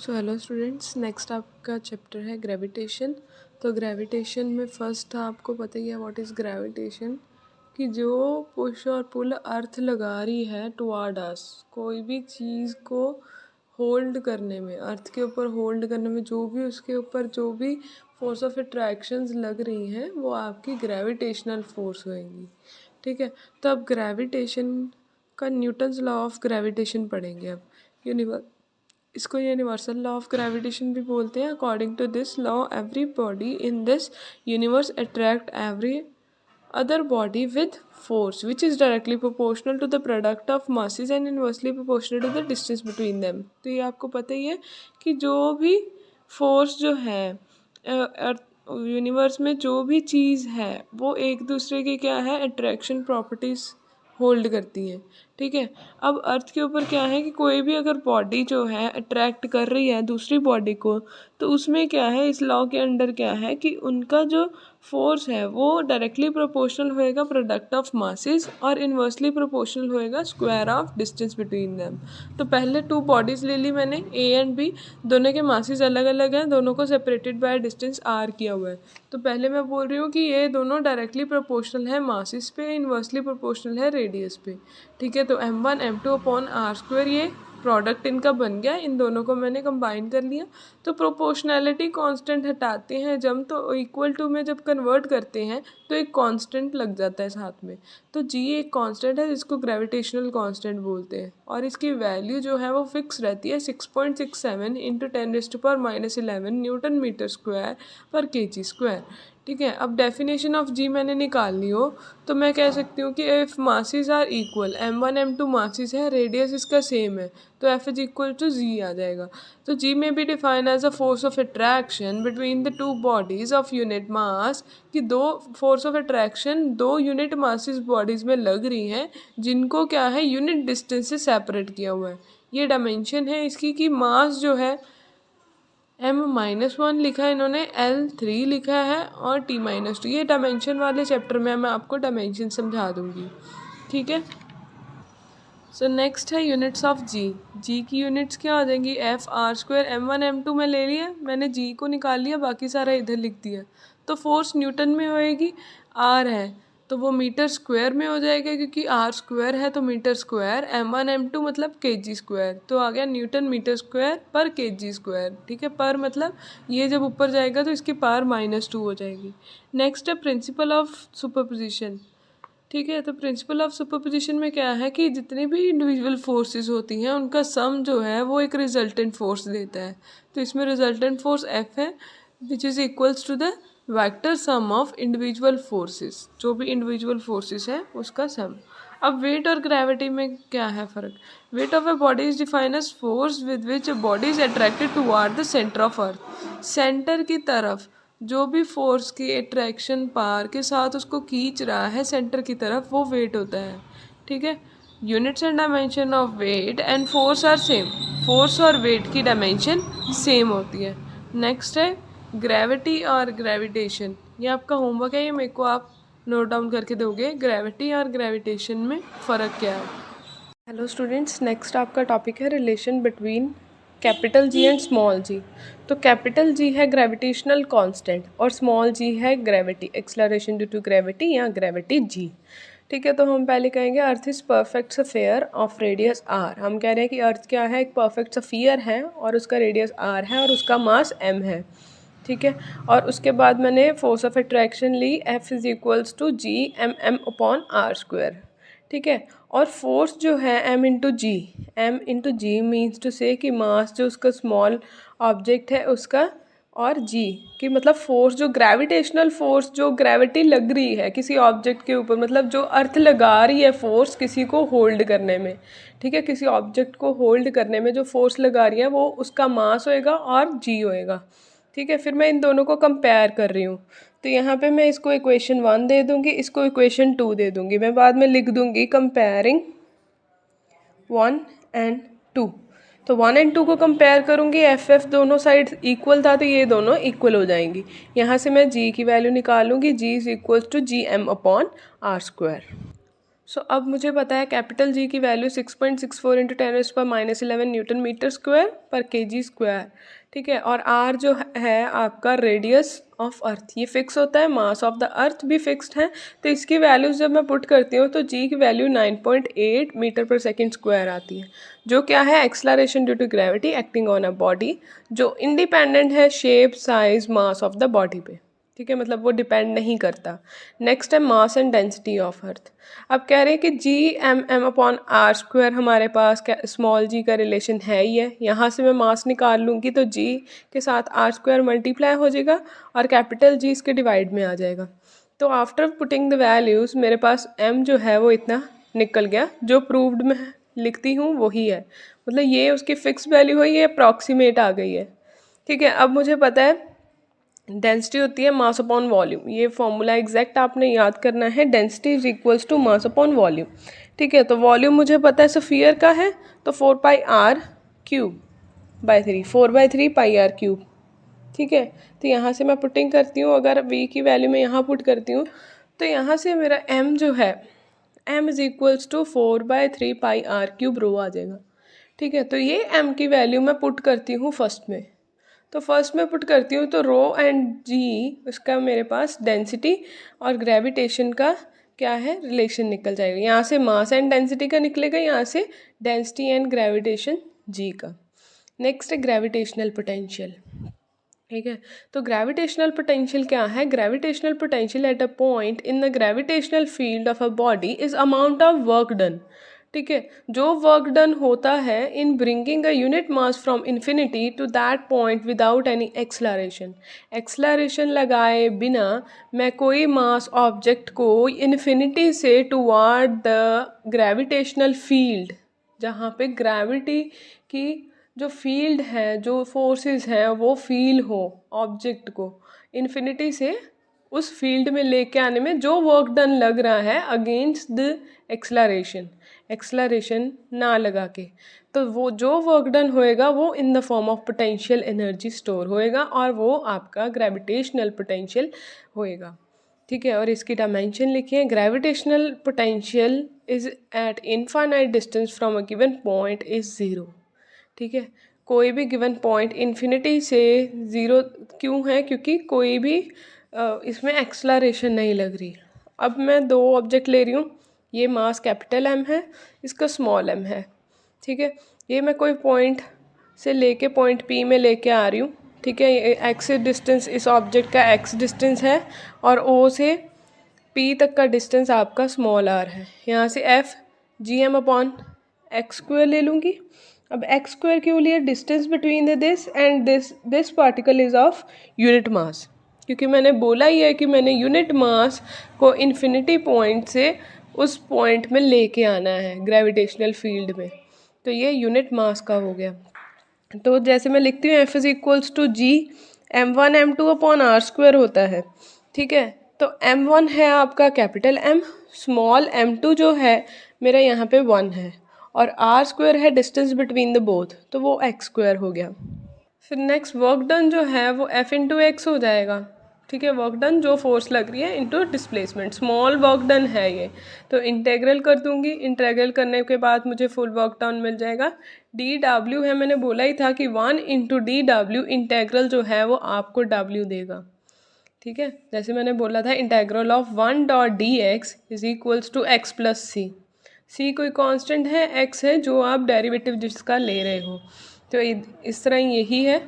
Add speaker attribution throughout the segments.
Speaker 1: So hello students, next आपका chapter है gravitation. तो ग्रेविटेशन में फर्स्ट आपको पता ही है व्हाट इज़ ग्रेविटेशन, कि जो पुश और पुल अर्थ लगा रही है टुवार्ड अस, कोई भी चीज़ को होल्ड करने में, अर्थ के ऊपर होल्ड करने में जो भी उसके ऊपर जो भी फोर्स ऑफ अट्रैक्शंस लग रही हैं वो आपकी ग्रेविटेशनल फोर्स होएगी। ठीक है, तो अब ग्रेविटेशन का न्यूटन्स लॉ ऑफ ग्रेविटेशन पढ़ेंगे। अब इसको यूनिवर्सल लॉ ऑफ ग्रेविटेशन भी बोलते हैं। According to this law every body in this universe attract every other body with force which is directly proportional to the product of masses and inversely proportional to the distance between them। तो ये आपको पता ही है कि जो भी force जो है यूनिवर्स में, जो भी चीज़ है वो एक दूसरे के क्या है, अट्रैक्शन प्रॉपर्टीज़ होल्ड करती हैं। ठीक है, अब अर्थ के ऊपर क्या है कि कोई भी अगर बॉडी जो है अट्रैक्ट कर रही है दूसरी बॉडी को, तो उसमें क्या है, इस लॉ के अंडर क्या है कि उनका जो फोर्स है वो डायरेक्टली प्रोपोर्शनल होएगा प्रोडक्ट ऑफ मासेस और इन्वर्सली प्रोपोर्शनल होएगा square of distance between them. तो पहले टू बॉडीज़ ले ली मैंने, ए एंड बी, दोनों के मासेस अलग अलग हैं, दोनों को सेपरेटेड बाय डिस्टेंस आर किया हुआ है। तो पहले मैं बोल रही हूँ कि ये दोनों डायरेक्टली प्रोपोर्शनल है मासेस पे, इन्वर्सली प्रोपोर्शनल है रेडियस पे। ठीक है, तो m1 m2 upon are square ये प्रोडक्ट इनका बन गया, इन दोनों को मैंने कंबाइन कर लिया। तो प्रोपोर्शनैलिटी कांस्टेंट हटाते हैं जब, तो इक्वल टू में जब कन्वर्ट करते हैं तो एक कांस्टेंट लग जाता है साथ में। तो जी एक कांस्टेंट है जिसको ग्रेविटेशनल कांस्टेंट बोलते हैं, और इसकी वैल्यू जो है वो फिक्स रहती है 6.67 इंटू 10⁻⁻11 न्यूटन मीटर स्क्वायर पर kg स्क्वायर। ठीक है, अब डेफिनेशन ऑफ जी मैंने निकालनी हो तो मैं कह सकती हूँ कि if masses are equal, m1 m2 masses है, रेडियस इसका सेम है, तो F is equal to G आ जाएगा। तो जी में be define as a force of attraction between the two bodies of unit mass, कि दो फोर्स ऑफ अट्रैक्शन दो यूनिट मासेस बॉडीज में लग रही हैं जिनको क्या है, यूनिट डिस्टेंस से सेपरेट किया हुआ है। ये डायमेंशन है इसकी कि मास जो है m-1 लिखा है इन्होंने, L3 लिखा है और T-2। ये डायमेंशन वाले चैप्टर में मैं आपको डायमेंशन समझा दूंगी। ठीक है, सो नेक्स्ट है यूनिट्स ऑफ जी। जी की यूनिट्स क्या हो जाएंगी, F R square, m1 m2 में ले लिया मैंने, जी को निकाल लिया, बाकी सारा इधर लिख दिया। तो फोर्स न्यूटन में होएगी, आर है तो वो मीटर स्क्वायर में हो जाएगा, क्योंकि आर स्क्वायर है तो मीटर स्क्वायर, m1 m2 मतलब kg स्क्वायर, तो आ गया न्यूटन मीटर स्क्वायर पर kg स्क्वायर। ठीक है, पर मतलब ये जब ऊपर जाएगा तो इसकी पावर -2 हो जाएगी। नेक्स्ट है प्रिंसिपल ऑफ सुपरपोजिशन। ठीक है, तो प्रिंसिपल ऑफ सुपरपोजिशन में क्या है कि जितनी भी इंडिविजुअल फोर्सेस होती हैं उनका सम जो है वो एक रिजल्टेंट फोर्स देता है। तो इसमें रिजल्टेंट फोर्स एफ है which is equals to the vector sum of individual forces, जो भी इंडिविजुअल फोर्सेस है उसका सम। अब वेट और ग्रेविटी में क्या है फ़र्क। Weight of a body is defined as force with which a body is attracted toward the centre of earth. Centre की तरफ जो भी फोर्स की अट्रैक्शन पावर के साथ उसको खींच रहा है सेंटर की तरफ, वो वेट होता है। ठीक है, units and dimension of weight and force are same. Force और वेट की डायमेंशन सेम होती है। नेक्स्ट है ग्रेविटी और ग्रेविटेशन। ये आपका होमवर्क है, ये मेरे को आप नोट डाउन करके दोगे, ग्रेविटी और ग्रेविटेशन में फ़र्क क्या है। हेलो स्टूडेंट्स, नेक्स्ट आपका टॉपिक है relation between capital G and small g. तो कैपिटल जी है ग्रेविटेशनल कांस्टेंट और स्मॉल जी है gravity, acceleration due to gravity या ग्रेविटी जी। ठीक है, तो हम पहले कहेंगे earth is perfect sphere of radius R. हम कह रहे हैं कि अर्थ क्या है, एक परफेक्ट स्फीयर है और उसका रेडियस आर है और उसका मास m है। ठीक है, और उसके बाद मैंने फोर्स ऑफ अट्रैक्शन ली, F is equals to G M M upon are square. ठीक है, और फोर्स जो है m into G means to say कि मास जो उसका स्मॉल ऑब्जेक्ट है उसका, और g कि मतलब फोर्स जो ग्रेविटेशनल फोर्स जो ग्रेविटी लग रही है किसी ऑब्जेक्ट के ऊपर, मतलब जो अर्थ लगा रही है फोर्स किसी को होल्ड करने में। ठीक है, किसी ऑब्जेक्ट को होल्ड करने में जो फोर्स लगा रही है वो उसका मास होएगा और g होएगा। ठीक है, फिर मैं इन दोनों को कंपेयर कर रही हूँ, तो यहाँ पे मैं इसको इक्वेशन 1 दे दूँगी, इसको इक्वेशन 2 दे दूँगी। मैं बाद में लिख दूँगी कंपेयरिंग 1 एंड 2। तो 1 एंड 2 को कंपेयर करूँगी, एफ दोनों साइड इक्वल था तो ये दोनों इक्वल हो जाएंगी। यहाँ से मैं जी की वैल्यू निकालूंगी, G is equal to G M upon are square. So अब मुझे पता है कैपिटल जी की value 6.64 into 10⁻11 newton metre square पर केजी स्क्वायर, ठीक है। और आर जो है आपका रेडियस ऑफ अर्थ, ये फिक्स होता है, मास ऑफ द अर्थ भी फिक्स्ड है। तो इसकी वैल्यूज जब मैं पुट करती हूँ तो जी की वैल्यू 9.8 मीटर पर सेकेंड स्क्वायर आती है, जो क्या है acceleration due to gravity acting on a body, जो इंडिपेंडेंट है shape size mass of the body पे, ठीक है, मतलब वो डिपेंड नहीं करता। नेक्स्ट है mass and density of earth. अब कह रहे हैं कि G M M upon are square हमारे पास क्या स्मॉल जी का रिलेशन है ही है। यहाँ से मैं मास निकाल लूँगी तो जी के साथ आर स्क्वायर मल्टीप्लाई हो जाएगा और कैपिटल जी इसके डिवाइड में आ जाएगा। तो आफ्टर पुटिंग द वैल्यूज़ मेरे पास एम जो है वो इतना निकल गया, जो प्रूव्ड में लिखती हूँ वही है, मतलब ये उसकी फिक्स वैल्यू है, ये अप्रॉक्सीमेट आ गई है, ठीक है। अब मुझे पता है डेंसिटी होती है मास अपॉन वॉल्यूम, ये फॉर्मूला एग्जैक्ट आपने याद करना है, density is equals to mass upon volume, ठीक है। तो वॉल्यूम मुझे पता है स्फीयर का है, तो 4πr³ 4/3πr³, ठीक है। तो यहाँ से मैं पुटिंग करती हूँ, अगर v की वैल्यू मैं यहाँ पुट करती हूँ तो यहाँ से मेरा m जो है m is equals to 4/3πr³ rho आ जाएगा, ठीक है। तो ये m की वैल्यू मैं पुट करती हूँ फर्स्ट में, तो फर्स्ट में पुट करती हूँ तो रो एंड जी उसका मेरे पास डेंसिटी और ग्रेविटेशन का क्या है रिलेशन निकल जाएगा। यहाँ से मास एंड डेंसिटी का निकलेगा, यहाँ से डेंसिटी एंड ग्रेविटेशन जी का। नेक्स्ट है ग्रेविटेशनल पोटेंशियल, ठीक है। तो ग्रेविटेशनल पोटेंशियल क्या है, gravitational potential at a point in the gravitational field of a body is amount of work done, ठीक है, जो वर्क डन होता है in bringing a unit mass from infinity to that point without any acceleration. Acceleration लगाए बिना मैं कोई mass object को इन्फिनिटी से टुवार्ड द ग्रेविटेशनल फील्ड, जहाँ पे ग्रेविटी की जो फील्ड है, जो फोर्सेस हैं वो फील हो ऑब्जेक्ट को, इन्फिनिटी से उस फील्ड में लेके आने में जो वर्क डन लग रहा है अगेंस्ट द एक्सलरेशन, एक्सलरेशन ना लगा के, तो वो जो वर्क डन होएगा वो in the form of potential energy store होएगा और वो आपका ग्रेविटेशनल पोटेंशियल होएगा, ठीक है। और इसकी डायमेंशन लिखिए, gravitational potential is eight infinite distance from a given point is 0, ठीक है। कोई भी गिवन पॉइंट इन्फिनिटी से 0 क्यों है, क्योंकि कोई भी इसमें एक्सलरेशन नहीं लग रही। अब मैं दो ऑब्जेक्ट ले रही हूँ, ये मास कैपिटल एम है, इसका स्मॉल एम है, ठीक है। ये मैं कोई पॉइंट से लेके पॉइंट पी में लेके आ रही हूँ, ठीक है। एक्स डिस्टेंस इस ऑब्जेक्ट का एक्स डिस्टेंस है और ओ से पी तक का डिस्टेंस आपका स्मॉल आर है। यहाँ से F G M upon x square ले लूँगी। अब एक्स स्क्वायर क्यों लिए, distance between this and this particle is of unit mass, क्योंकि मैंने बोला ही है कि मैंने यूनिट मास को इन्फिनिटी पॉइंट से उस पॉइंट में लेके आना है ग्रेविटेशनल फील्ड में, तो ये यूनिट मास का हो गया। तो जैसे मैं लिखती हूँ F is equals to G m1 m2 upon are square होता है, ठीक है। तो m1 है आपका कैपिटल M, स्मॉल m2 जो है मेरा यहाँ पे 1 है और आर स्क्वायर है डिस्टेंस बिटवीन द बोथ, तो वो एक्स स्क्वायर हो गया। फिर नेक्स्ट वर्क डन जो है वो एफ इंटू एक्स हो जाएगा, ठीक है। वर्क डन जो फोर्स लग रही है into displacement, small work done है ये, तो इंटेग्रल कर दूंगी, इंटेग्रल करने के बाद मुझे फुल वर्क डन मिल जाएगा। डी डब्ल्यू है, मैंने बोला ही था कि 1 इंटू डी डब्ल्यू, इंटेग्रल जो है वो आपको डब्ल्यू देगा, ठीक है। जैसे मैंने बोला था integral of 1 dot d x is equals to x plus c, c कोई कांस्टेंट है, एक्स है जो आप डेरिवेटिव जिसका ले रहे हो, तो इस तरह यही है,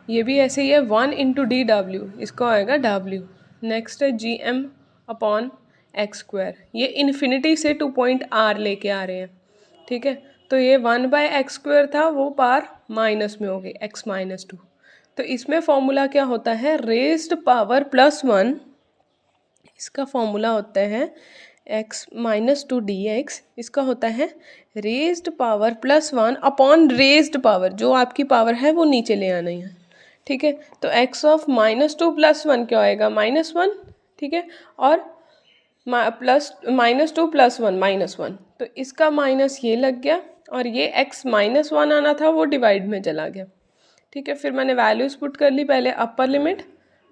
Speaker 1: ये भी ऐसे ही है 1 इंटू डी डब्ल्यू, इसका आएगा डब्ल्यू। नेक्स्ट है G M upon x square, ये इन्फिनिटी से 2 पॉइंट आर लेके आ रहे हैं, ठीक है। तो ये 1/एक्स स्क्वायर था, वो पार माइनस में हो गई x-2, तो इसमें फॉर्मूला क्या होता है, रेज्ड पावर +1, इसका फॉर्मूला होता है x-2 dx, इसका होता है raised power +1 upon raised power, जो आपकी पावर है वो नीचे ले आना है, ठीक है। तो x ऑफ -2 + 1 क्या आएगा, -1, ठीक है, और -2 + 1 -1, तो इसका माइनस ये लग गया और ये x -1 आना था वो डिवाइड में चला गया, ठीक है। फिर मैंने वैल्यूज़ पुट कर ली, पहले अपर लिमिट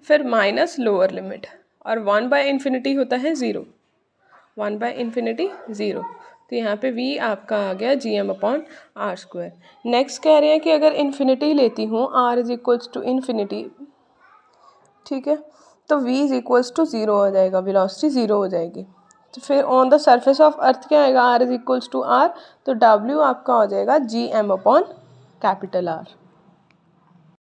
Speaker 1: फिर माइनस लोअर लिमिट, और 1/∞ होता है 0, 1 बाय इन्फिनिटी 0। तो यहाँ पे v आपका आ गया gm/r²। नेक्स्ट कह रहे हैं कि अगर इन्फिनिटी लेती हूँ r is equals to infinity, ठीक है, तो v इज इक्वल्स टू 0 हो जाएगा, वेलोसिटी 0 हो जाएगी। तो फिर on the surface of earth क्या आएगा, r is equals to r, तो w आपका हो जाएगा gm/R।